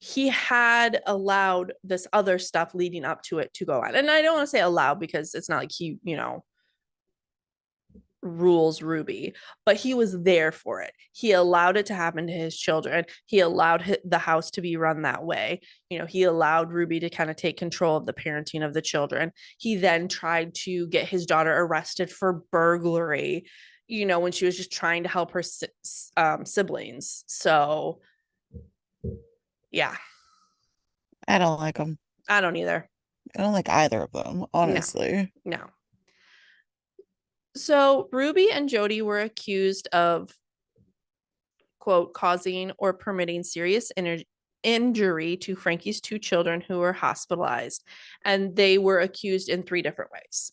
C: he had allowed this other stuff leading up to it to go on. And I don't want to say allowed because it's not like he, you know, rules Ruby, but he was there for it. He allowed it to happen to his children. He allowed the house to be run that way. You know, he allowed Ruby to kind of take control of the parenting of the children. He then tried to get his daughter arrested for burglary, you know, when she was just trying to help her siblings. So yeah,
A: I don't like them.
C: I don't either.
A: I don't like either of them, honestly.
C: No. So Ruby and Jody were accused of, quote, causing or permitting serious injury to Frankie's 2 children who were hospitalized. And they were accused in 3 different ways: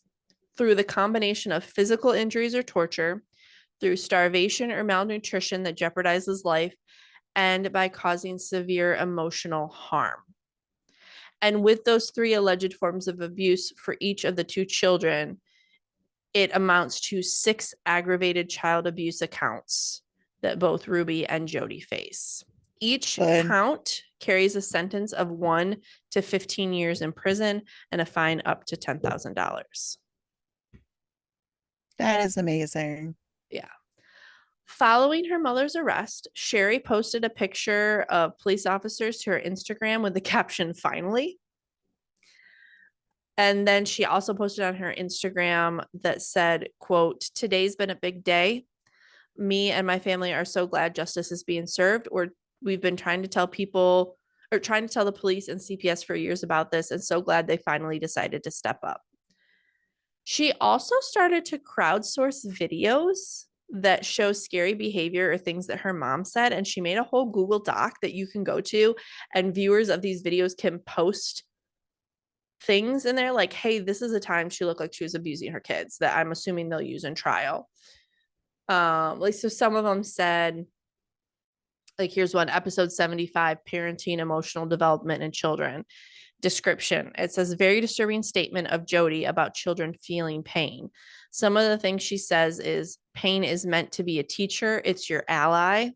C: through the combination of physical injuries or torture, through starvation or malnutrition that jeopardizes life, and by causing severe emotional harm. And with those 3 alleged forms of abuse for each of the 2 children, it amounts to 6 aggravated child abuse accounts that both Ruby and Jody face. Each count carries a sentence of 1 to 15 years in prison and a fine up to $10,000.
A: That is amazing.
C: Yeah. Following her mother's arrest, Sherry posted a picture of police officers to her Instagram with the caption, "Finally." And then she also posted on her Instagram that said, quote, "Today's been a big day. Me and my family are so glad justice is being served. We've been trying to tell people or trying to tell the police and CPS for years about this, and so glad they finally decided to step up." She also started to crowdsource videos that show scary behavior or things that her mom said. And she made a whole Google Doc that you can go to, and viewers of these videos can post things in there like, hey, this is a time she looked like she was abusing her kids, that I'm assuming they'll use in trial. Like, so some of them said, like, here's one, episode 75, parenting, emotional development in children. Description. It says, very disturbing statement of Jody about children feeling pain. Some of the things she says is, pain is meant to be a teacher. It's your ally.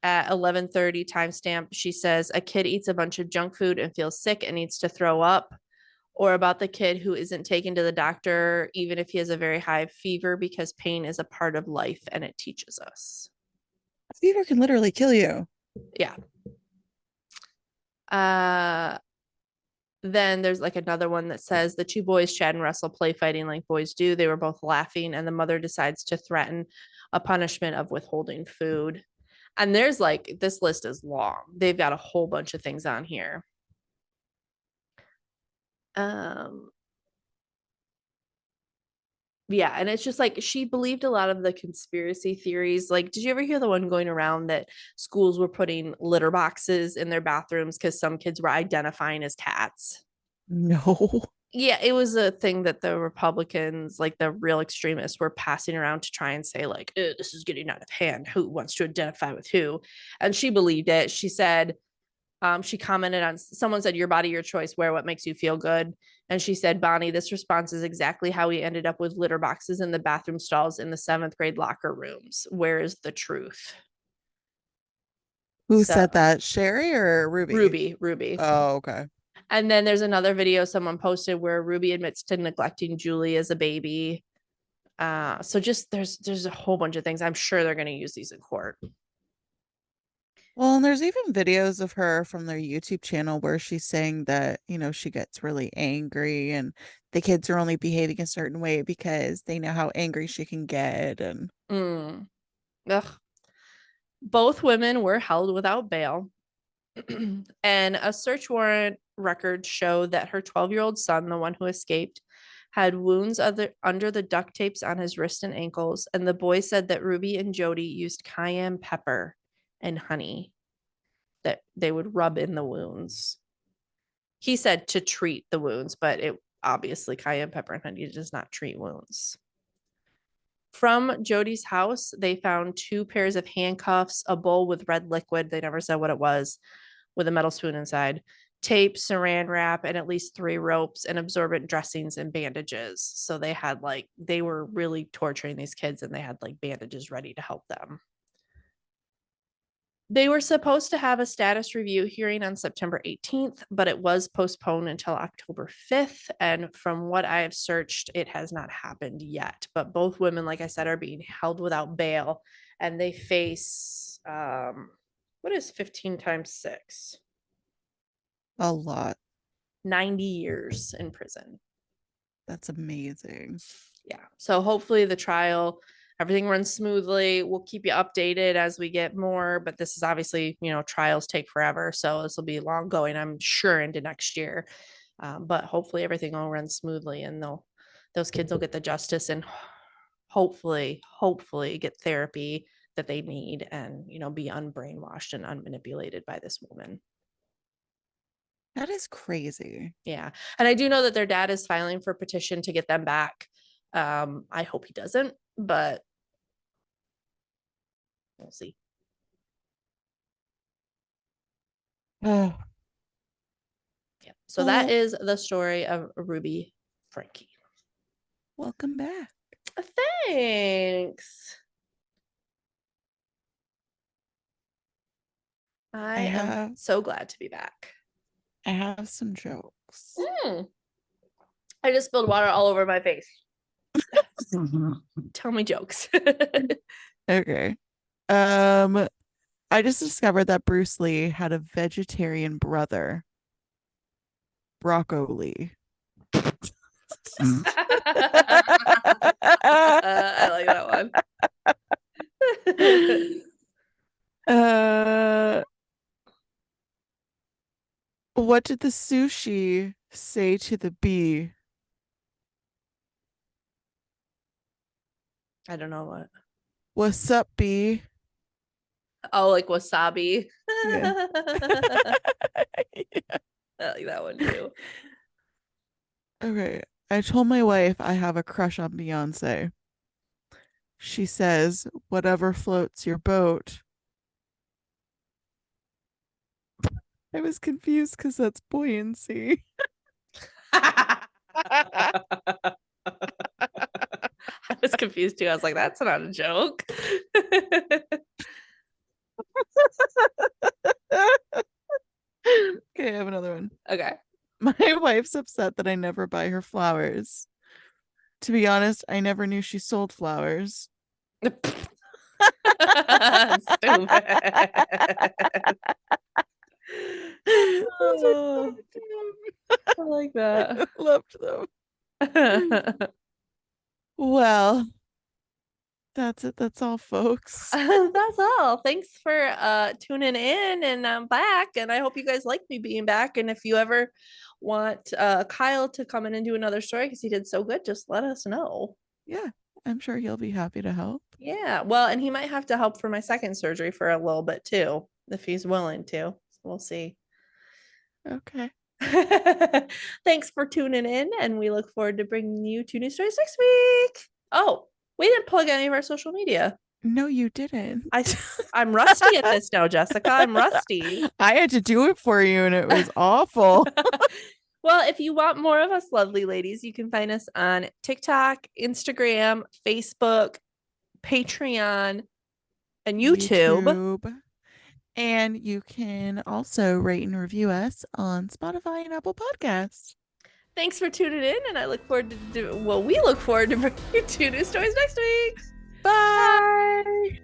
C: At 11:30 timestamp, she says, a kid eats a bunch of junk food and feels sick and needs to throw up. Or about the kid who isn't taken to the doctor, even if he has a very high fever, because pain is a part of life and it teaches us.
A: Fever can literally kill you.
C: Yeah. Then there's like another one that says, the 2 boys, Chad and Russell, play fighting like boys do. They were both laughing, and the mother decides to threaten a punishment of withholding food. And there's like, this list is long. They've got a whole bunch of things on here. Yeah, and it's just like, she believed a lot of the conspiracy theories. Like, did you ever hear the one going around that schools were putting litter boxes in their bathrooms because some kids were identifying as cats?
A: No.
C: Yeah, it was a thing that the Republicans, like the real extremists, were passing around to try and say, like, this is getting out of hand. Who wants to identify with who? And she believed it. She said, she commented on, someone said, your body, your choice, wear what makes you feel good. And she said, Bonnie, this response is exactly how we ended up with litter boxes in the bathroom stalls in the 7th grade locker rooms. Where is the truth?
A: Who
C: So,
A: said that? Sherry or Ruby?
C: Ruby.
A: Oh, okay.
C: And then there's another video someone posted where Ruby admits to neglecting Julie as a baby. So just there's a whole bunch of things. I'm sure they're going to use these in court.
A: Well, and there's even videos of her from their YouTube channel where she's saying that, she gets really angry and the kids are only behaving a certain way because they know how angry she can get. And
C: Ugh. Both women were held without bail. And a search warrant record showed that her 12-year-old son, the one who escaped, had wounds under the duct tapes on his wrist and ankles. And the boy said that Ruby and Jody used cayenne pepper and honey that they would rub in the wounds. He said to treat the wounds, but it obviously, cayenne pepper and honey does not treat wounds. From Jody's house, they found 2 pairs of handcuffs, a bowl with red liquid, they never said what it was, with a metal spoon inside, tape, saran wrap, and at least 3 ropes and absorbent dressings and bandages. So they had they were really torturing these kids, and they had bandages ready to help them. They were supposed to have a status review hearing on September 18th, but it was postponed until October 5th. And from what I have searched, it has not happened yet. But both women, like I said, are being held without bail, and they face what is 15 times 6?
A: a lot.
C: 90 years in prison.
A: That's amazing.
C: Yeah. So hopefully the trial, everything runs smoothly. We'll keep you updated as we get more, but this is obviously, trials take forever. So this will be long going, I'm sure, into next year. But hopefully everything will run smoothly, and those kids will get the justice, and hopefully get therapy that they need, and, be unbrainwashed and unmanipulated by this woman.
A: That is crazy.
C: Yeah. And I do know that their dad is filing for a petition to get them back. I hope he doesn't, but we'll see.
A: Oh,
C: Yeah. So that is the story of Ruby Franke.
A: welcome back.
C: Thanks. I am so glad to be back.
A: I have some jokes.
C: I just spilled water all over my face. Tell me jokes.
A: Okay. I just discovered that Bruce Lee had a vegetarian brother, Broccoli.
C: I like that one.
A: What did the sushi say to the bee?
C: I don't know what.
A: What's up, bee?
C: Oh, like wasabi.
A: Yeah.
C: I like that one too.
A: Okay. I told my wife I have a crush on Beyonce. She says, whatever floats your boat. I was confused because that's buoyancy.
C: I was confused too. I was like, that's not a joke.
A: Okay, I have another one.
C: Okay.
A: My wife's upset that I never buy her flowers. To be honest, I never knew she sold flowers.
C: Stupid. Oh, I like that.
A: Loved them. Well, that's it. That's all, folks.
C: That's all. Thanks for tuning in, and I'm back, and I hope you guys like me being back. And if you ever want Kyle to come in and do another story because he did so good, just let us know.
A: Yeah, I'm sure he'll be happy to help.
C: Yeah, well, and he might have to help for my second surgery for a little bit too, if he's willing to. So we'll see.
A: Okay.
C: Thanks for tuning in, and we look forward to bringing you 2 new stories next week. Oh, we didn't plug any of our social media.
A: No, you didn't.
C: I'm rusty at this now, Jessica. I'm rusty.
A: I had to do it for you, and it was awful.
C: Well, if you want more of us lovely ladies, you can find us on TikTok, Instagram, Facebook, Patreon, and YouTube.
A: And you can also rate and review us on Spotify and Apple Podcasts.
C: Thanks for tuning in, and we look forward to bringing you 2 new stories next week.
A: Bye.